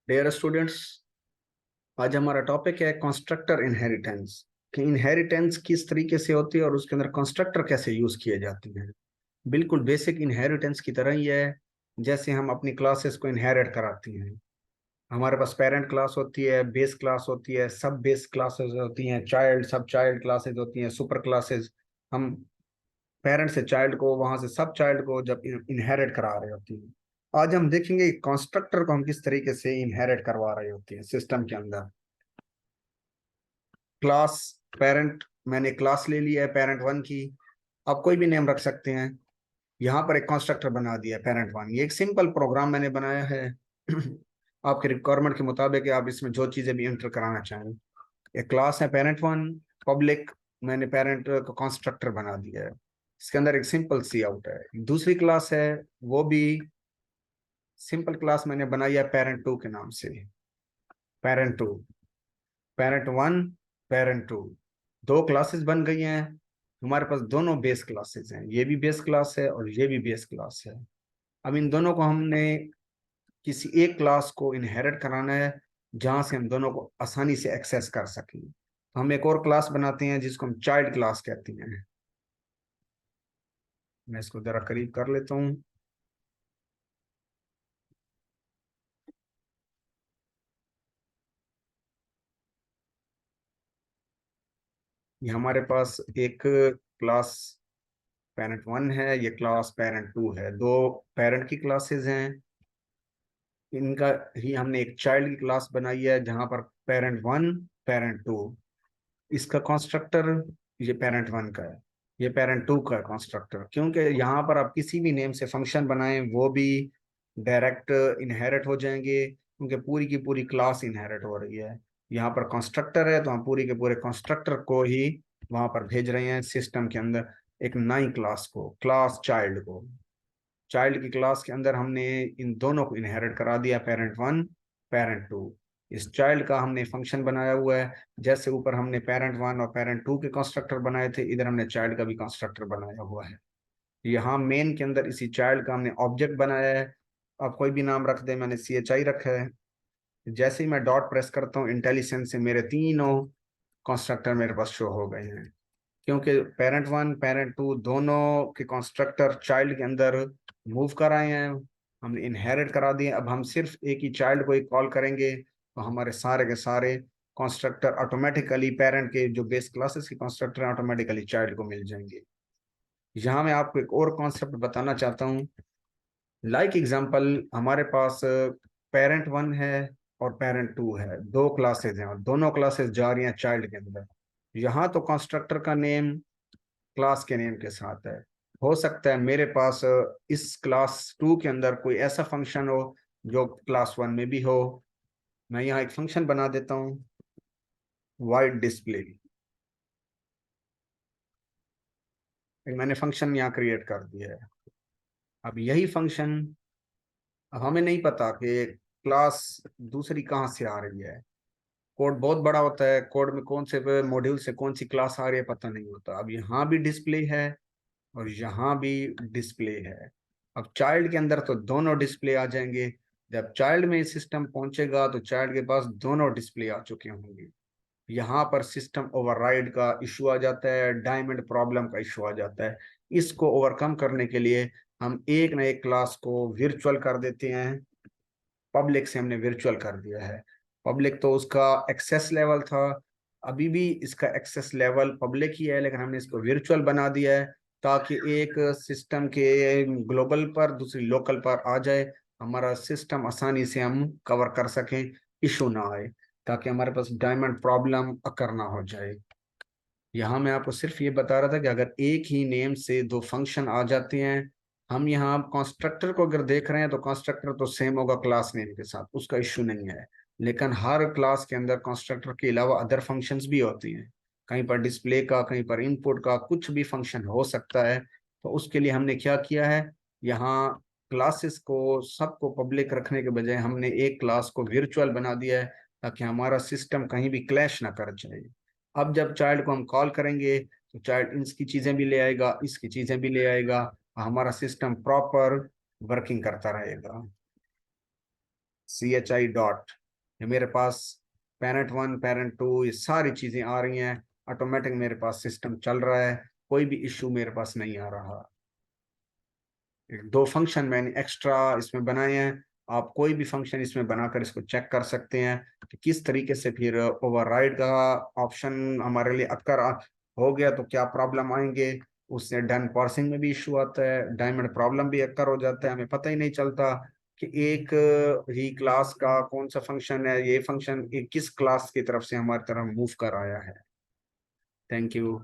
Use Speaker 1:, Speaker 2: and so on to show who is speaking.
Speaker 1: Dear students, आज हमारा topic है कंस्ट्रक्टर इनहेरिटेंस। कि इनहेरिटेंस किस तरीके से होती है और उसके अंदर कंस्ट्रक्टर कैसे यूज किए जाते हैं। बिल्कुल बेसिक इनहेरिटेंस की तरह ही है, जैसे हम अपनी क्लासेस को इनहेरिट कराती हैं। हमारे पास पेरेंट क्लास होती है, बेस क्लास होती है, सब बेस क्लासेस होती हैं, चाइल्ड सब चाइल्ड क्लासेस होती हैं, सुपर क्लासेस। हम पेरेंट से चाइल्ड को, वहां से सब चाइल्ड को जब इनहेरिट करा रहे होती हैं। आज हम देखेंगे कंस्ट्रक्टर को हम किस तरीके से इनहेरिट करवा रहे होते हैं सिस्टम के अंदर। क्लास पेरेंट, मैंने क्लास ले लिया है पेरेंट वन की। आप कोई भी नेम रख सकते हैं। यहाँ पर एक कंस्ट्रक्टर बना दिया है पेरेंट वन। ये एक सिंपल प्रोग्राम मैंने बनाया है आपके रिक्वायरमेंट के मुताबिक आप इसमें जो चीजें भी एंटर कराना चाहें। एक क्लास है पेरेंट वन पब्लिक, मैंने पेरेंट को कंस्ट्रक्टर बना दिया है। इसके अंदर एक सिंपल सी आउट है। दूसरी क्लास है, वो भी सिंपल क्लास मैंने बनाई है पेरेंट टू के नाम से। Parent two, parent one, parent two, दो क्लासेस बन गई हैं। हमारे पास दोनों बेस क्लासेस हैं, ये भी बेस क्लास है और ये भी बेस क्लास है। अब इन दोनों को हमने किसी एक क्लास को इनहेरिट कराना है, जहां से हम दोनों को आसानी से एक्सेस कर सकें। तो हम एक और क्लास बनाते हैं जिसको हम चाइल्ड क्लास कहते हैं। मैं इसको जरा करीब कर लेता हूँ। ये हमारे पास एक क्लास पेरेंट वन है, ये क्लास पेरेंट टू है, दो पेरेंट की क्लासेस हैं। इनका ही हमने एक चाइल्ड की क्लास बनाई है, जहां पर पेरेंट वन, पेरेंट टू, इसका कंस्ट्रक्टर ये पेरेंट वन का है, ये पेरेंट टू का कंस्ट्रक्टर। क्योंकि यहाँ पर आप किसी भी नेम से फंक्शन बनाएं वो भी डायरेक्ट इनहेरिट हो जाएंगे, क्योंकि पूरी की पूरी क्लास इनहेरिट हो रही है। यहाँ पर कंस्ट्रक्टर है तो हम पूरी के पूरे कंस्ट्रक्टर को ही वहां पर भेज रहे हैं सिस्टम के अंदर। एक नई क्लास को, क्लास चाइल्ड को, चाइल्ड की क्लास के अंदर हमने इन दोनों को इनहेरिट करा दिया, पेरेंट वन, पेरेंट टू। इस चाइल्ड का हमने फंक्शन बनाया हुआ है। जैसे ऊपर हमने पेरेंट वन और पेरेंट टू के कंस्ट्रक्टर बनाए थे, इधर हमने चाइल्ड का भी कंस्ट्रक्टर बनाया हुआ है। यहाँ मेन के अंदर इसी चाइल्ड का हमने ऑब्जेक्ट बनाया है। आप कोई भी नाम रख दे, मैंने सी एच आई रखा है। जैसे ही मैं डॉट प्रेस करता हूँ, इंटेलिजेंस से मेरे तीनों कंस्ट्रक्टर मेरे पास शो हो गए हैं। क्योंकि पेरेंट वन पेरेंट टू दोनों के कंस्ट्रक्टर चाइल्ड के अंदर मूव कर आए हैं, हमने इनहेरिट करा दिए। अब हम सिर्फ एक ही चाइल्ड को ही कॉल करेंगे तो हमारे सारे के सारे कंस्ट्रक्टर ऑटोमेटिकली पेरेंट के जो बेस क्लासेस के कंस्ट्रक्टर हैं ऑटोमेटिकली चाइल्ड को मिल जाएंगे। यहाँ मैं आपको एक और कॉन्सेप्ट बताना चाहता हूँ। लाइक एग्जाम्पल, हमारे पास पेरेंट वन है और पेरेंट टू है, दो क्लासेस हैं और दोनों क्लासेस जा रही हैं चाइल्ड के अंदर। यहाँ तो कंस्ट्रक्टर का नेम क्लास के नेम के साथ है। हो सकता है मेरे पास इस क्लास टू के अंदर कोई ऐसा फंक्शन हो जो क्लास वन में भी हो। मैं यहाँ एक फंक्शन बना देता हूँ, वाइड डिस्प्ले। मैंने फंक्शन यहाँ क्रिएट कर दिया है। अब यही फंक्शन, अब हमें नहीं पता कि क्लास दूसरी कहाँ से आ रही है। कोड बहुत बड़ा होता है, कोड में कौन से मॉड्यूल से कौन सी क्लास आ रही है पता नहीं होता। अब यहाँ भी डिस्प्ले है और यहाँ भी डिस्प्ले है। अब चाइल्ड के अंदर तो दोनों डिस्प्ले आ जाएंगे। जब चाइल्ड में सिस्टम पहुंचेगा तो चाइल्ड के पास दोनों डिस्प्ले आ चुके होंगे। यहाँ पर सिस्टम ओवरराइड का इशू आ जाता है, डायमंड प्रॉब्लम का इशू आ जाता है। इसको ओवरकम करने के लिए हम एक ना एक क्लास को विर्चुअल कर देते हैं। पब्लिक से हमने विर्चुअल कर दिया है। पब्लिक तो उसका एक्सेस लेवल था, अभी भी इसका एक्सेस लेवल पब्लिक ही है, लेकिन हमने इसको विर्चुअल बना दिया है ताकि एक सिस्टम के ग्लोबल पर दूसरी लोकल पर आ जाए, हमारा सिस्टम आसानी से हम कवर कर सकें, इशू ना आए, ताकि हमारे पास डायमंड प्रॉब्लम अकर ना हो जाए। यहाँ मैं आपको सिर्फ ये बता रहा था कि अगर एक ही नेम से दो फंक्शन आ जाते हैं, हम यहाँ कंस्ट्रक्टर को अगर देख रहे हैं तो कंस्ट्रक्टर तो सेम होगा क्लास नेम के साथ, उसका इश्यू नहीं है। लेकिन हर क्लास के अंदर कंस्ट्रक्टर के अलावा अदर फंक्शंस भी होती हैं। कहीं पर डिस्प्ले का, कहीं पर इनपुट का, कुछ भी फंक्शन हो सकता है। तो उसके लिए हमने क्या किया है, यहाँ क्लासेस को सबको पब्लिक रखने के बजाय हमने एक क्लास को वर्चुअल बना दिया है, ताकि हमारा सिस्टम कहीं भी क्लैश ना कर जाए। अब जब चाइल्ड को हम कॉल करेंगे तो चाइल्ड इसकी चीजें भी ले आएगा, इसकी चीजें भी ले आएगा, हमारा सिस्टम प्रॉपर वर्किंग करता रहेगा। CHI डॉट, ये मेरे पास पेरेंट वन पेरेंट टू ये सारी चीजें आ रही हैं, ऑटोमेटिक मेरे पास सिस्टम चल रहा है, कोई भी इश्यू मेरे पास नहीं आ रहा। दो फंक्शन मैंने एक्स्ट्रा इसमें बनाए हैं, आप कोई भी फंक्शन इसमें बनाकर इसको चेक कर सकते हैं कि किस तरीके से फिर ओवरराइड का ऑप्शन हमारे लिए अक्कर हो गया तो क्या प्रॉब्लम आएंगे। उससे डन पार्सिंग में भी इशू आता है, डायमंड प्रॉब्लम भी अक्कर हो जाता है, हमें पता ही नहीं चलता कि एक ही क्लास का कौन सा फंक्शन है, ये फंक्शन किस क्लास की तरफ से हमारी तरफ मूव कर आया है। Thank you.